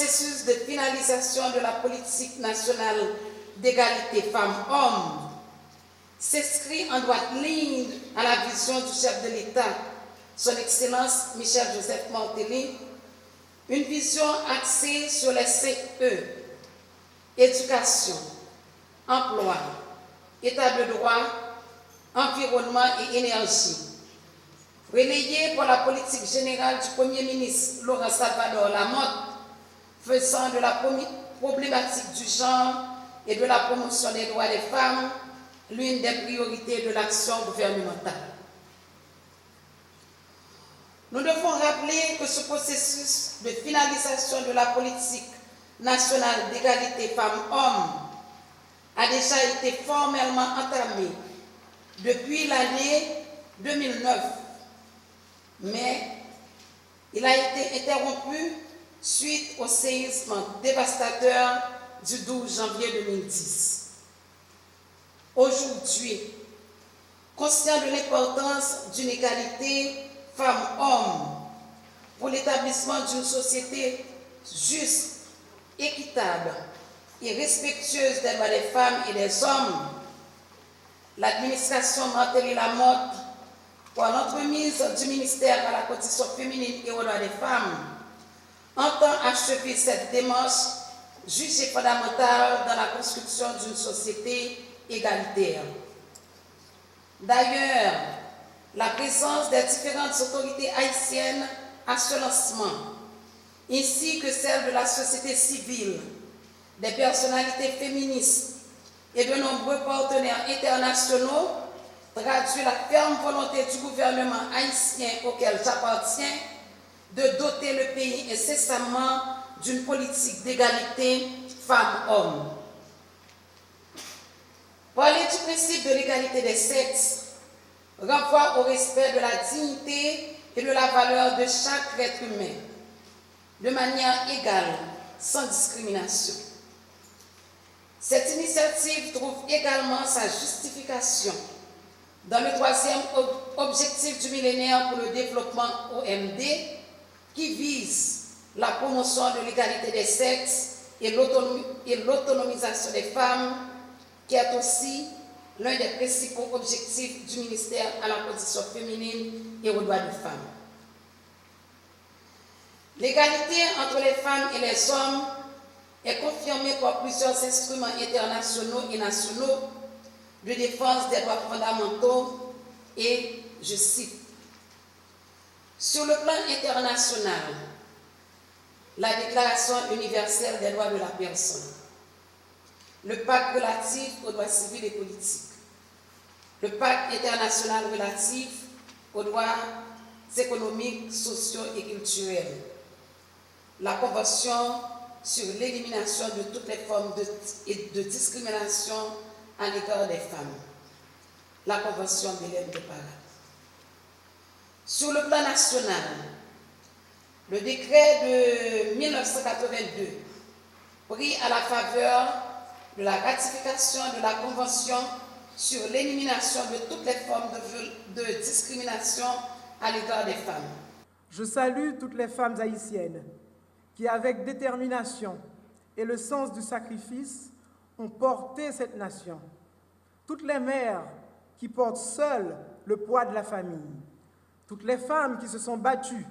processus de finalisation de la politique nationale d'égalité femmes-hommes s'inscrit en droite ligne à la vision du chef de l'État, Son Excellence Michel Joseph Martelly, une vision axée sur les 5 E, éducation, emploi, état de droit, environnement et énergie, relayée par la politique générale du Premier ministre Laurent Salvador Lamotte, faisant de la problématique du genre et de la promotion des droits des femmes l'une des priorités de l'action gouvernementale. Nous devons rappeler que ce processus de finalisation de la politique nationale d'égalité femmes-hommes a déjà été formellement entamé depuis l'année 2009, mais il a été interrompu suite au séisme dévastateur du 12 janvier 2010. Aujourd'hui, conscient de l'importance d'une égalité femmes-hommes pour l'établissement d'une société juste, équitable et respectueuse des droits des femmes et des hommes, l'administration Martelly Lamotte, par l'entremise du ministère à la condition féminine et aux droits des femmes, entend achever cette démarche jugée fondamentale dans la construction d'une société égalitaire. D'ailleurs, la présence des différentes autorités haïtiennes à ce lancement, ainsi que celle de la société civile, des personnalités féministes et de nombreux partenaires internationaux, traduit la ferme volonté du gouvernement haïtien auquel j'appartiens de doter le pays incessamment d'une politique d'égalité femmes-hommes. Parler du principe de l'égalité des sexes renvoie au respect de la dignité et de la valeur de chaque être humain, de manière égale, sans discrimination. Cette initiative trouve également sa justification dans le 3e objectif du millénaire pour le développement OMD, qui vise la promotion de l'égalité des sexes et l'autonomisation des femmes, qui est aussi l'un des principaux objectifs du ministère à la condition féminine et aux droits des femmes. L'égalité entre les femmes et les hommes est confirmée par plusieurs instruments internationaux et nationaux de défense des droits fondamentaux et, je cite, sur le plan international, la Déclaration universelle des droits de la personne, le pacte relatif aux droits civils et politiques, le pacte international relatif aux droits économiques, sociaux et culturels, la Convention sur l'élimination de toutes les formes de discrimination à l'égard des femmes, la Convention d'Hélène de Paris. Sur le plan national, le décret de 1982, pris à la faveur de la ratification de la Convention sur l'élimination de toutes les formes de discrimination à l'égard des femmes. Je salue toutes les femmes haïtiennes qui, avec détermination et le sens du sacrifice, ont porté cette nation. Toutes les mères qui portent seules le poids de la famille. Toutes les femmes qui se sont battues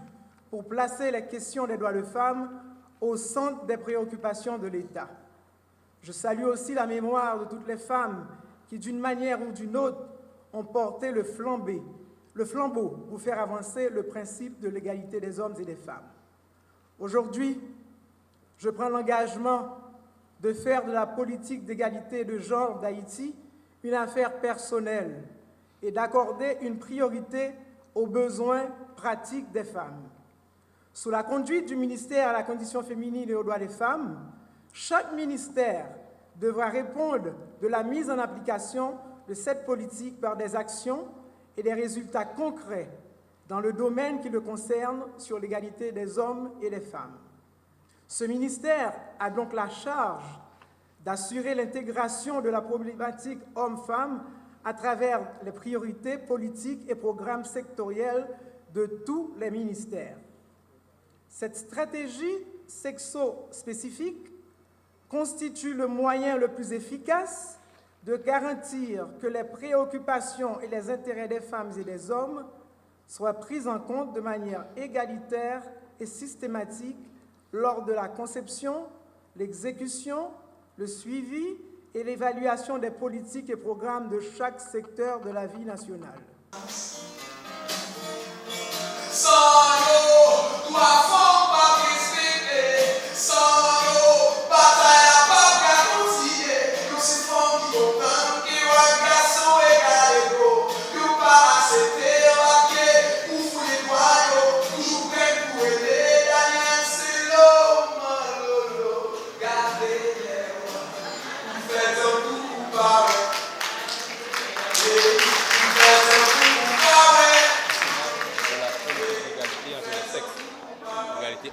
pour placer les questions des droits de femmes au centre des préoccupations de l'État. Je salue aussi la mémoire de toutes les femmes qui, d'une manière ou d'une autre, ont porté le flambeau pour faire avancer le principe de l'égalité des hommes et des femmes. Aujourd'hui, je prends l'engagement de faire de la politique d'égalité de genre d'Haïti une affaire personnelle et d'accorder une priorité aux besoins pratiques des femmes. Sous la conduite du ministère à la condition féminine et aux droits des femmes, chaque ministère devra répondre de la mise en application de cette politique par des actions et des résultats concrets dans le domaine qui le concerne sur l'égalité des hommes et des femmes. Ce ministère a donc la charge d'assurer l'intégration de la problématique homme-femme à travers les priorités politiques et programmes sectoriels de tous les ministères. Cette stratégie sexo-spécifique constitue le moyen le plus efficace de garantir que les préoccupations et les intérêts des femmes et des hommes soient pris en compte de manière égalitaire et systématique lors de la conception, l'exécution, le suivi et l'évaluation des politiques et programmes de chaque secteur de la vie nationale.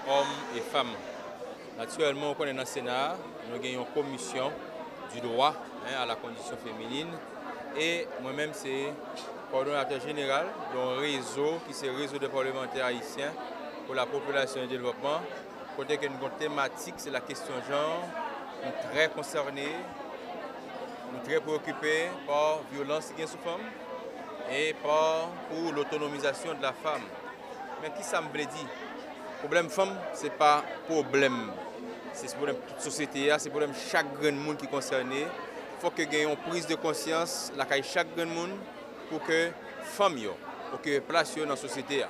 Hommes et femmes. Naturellement, on connaît dans le Sénat, nous avons une commission du droit à la condition féminine. Et moi-même, c'est coordonnateur général d'un réseau qui est le réseau des parlementaires haïtiens pour la population et le développement. Côté que notre thématique, c'est la question genre. Nous sommes très concernés, nous sommes très préoccupés par la violence qui est sous femme et pour l'autonomisation de la femme. Mais qui ça me veut dire? Le problème femme, ce n'est pas un problème. C'est un problème de toute la société, c'est un problème de chaque grand monde qui est concerné. Il faut que y ait une prise de conscience de chaque grand monde pour que les femmes occupent place dans la société.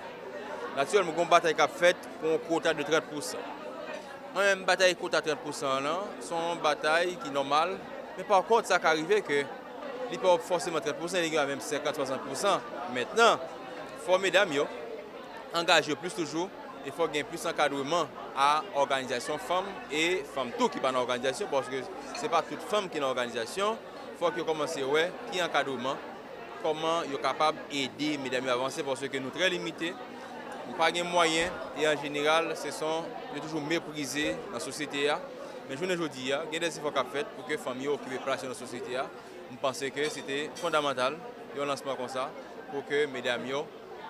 Naturellement, nous avons une bataille qui a faite pour un quota de 30%. Une bataille quota de 30%, c'est une bataille qui est normale. Mais par contre, ça qui arrive que il n'est pas forcément 30%, il y a même 50-60%. Maintenant, il faut mesdames engager plus toujours. Il faut qu'il y ait plus d'encadrement à l'organisation femmes et femmes tout qui sont dans l'organisation parce que ce n'est pas toute femme qui est dans l'organisation. Il faut qu'ils commencent à voir qui est encadrement, comment ils sont capables d'aider mesdames à avancer parce que nous sommes très limités. Nous n'avons pas de moyens et en général, ce sont toujours méprisés dans la société. Mais je vous dis, il y a des efforts à faire pour que les familles occupent place dans la société. Je pense que c'était fondamental de un lancement comme ça pour que mesdames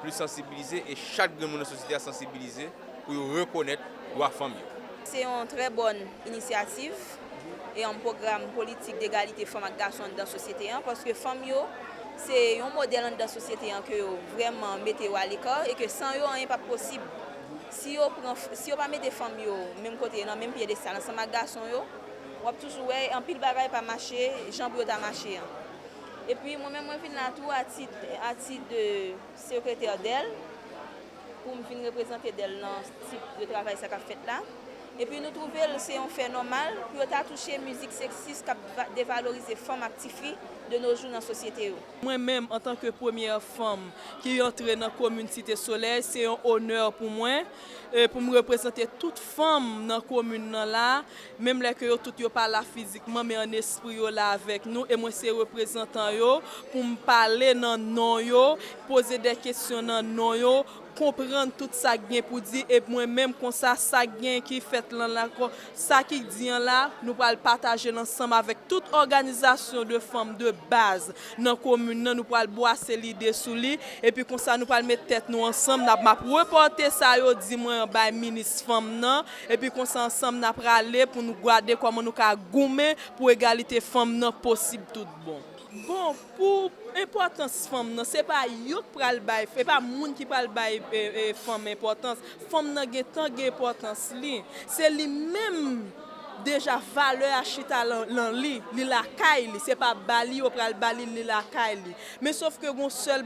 plus sensibilisés et chaque monde de la société a sensibilisé pour reconnaître la femme. C'est une très bonne initiative et un programme politique d'égalité femmes et garçons dans la société parce que les femmes, c'est un modèle dans la société que vous vraiment mettez à l'écart et que sans eux, ce n'est pas possible. Si vous ne mettez les femmes même côté, dans le même pied de salle, ensemble avec les garçons, vous avez toujours un pile de bagaille pas marcher, jambes à marcher. Et puis moi-même, je viens là tout à titre de secrétaire d'elle, pour me venir représenter d'elle dans ce type de travail que fait là. Et puis nous trouvons que c'est un fait normal pour toucher la musique sexiste qui dévalorise les femmes actives de nos jours dans la société. Moi-même, en tant que première femme qui entre dans la commune Cité Soleil, c'est un honneur pour moi, pour me représenter toute femme dans la commune là, même là que tout yo pas là physiquement, mais en esprit yo là avec nous. Et moi, c'est représentant yo pour me parler dans non yo, poser des questions dans non yo, comprendre tout ça qui pour dire et moi-même comme ça qui fait là ça qui dit là nous pourrons partager ensemble avec toute organisation de femmes de base dans la commune nous pourrons boisser l'idée sous lui et puis comme ça nous pourrons mettre tête nous ensemble n'a m'a reporter ça yo dit moi ba ministre femme nan et puis comme ça ensemble n'a aller pour nous garder comment nous ca goumer pour égalité femme nan possible tout bon. Bon, pour l'importance femme, ce n'est pas yo qui pral bay, c'est pas moun qui pral bay femme importance. Femme nan gen tant gen importance li. C'est lui même déjà valeur achita lan li la kay li, c'est pas bali ou pral bali li la kay li. Mais sauf que gon seul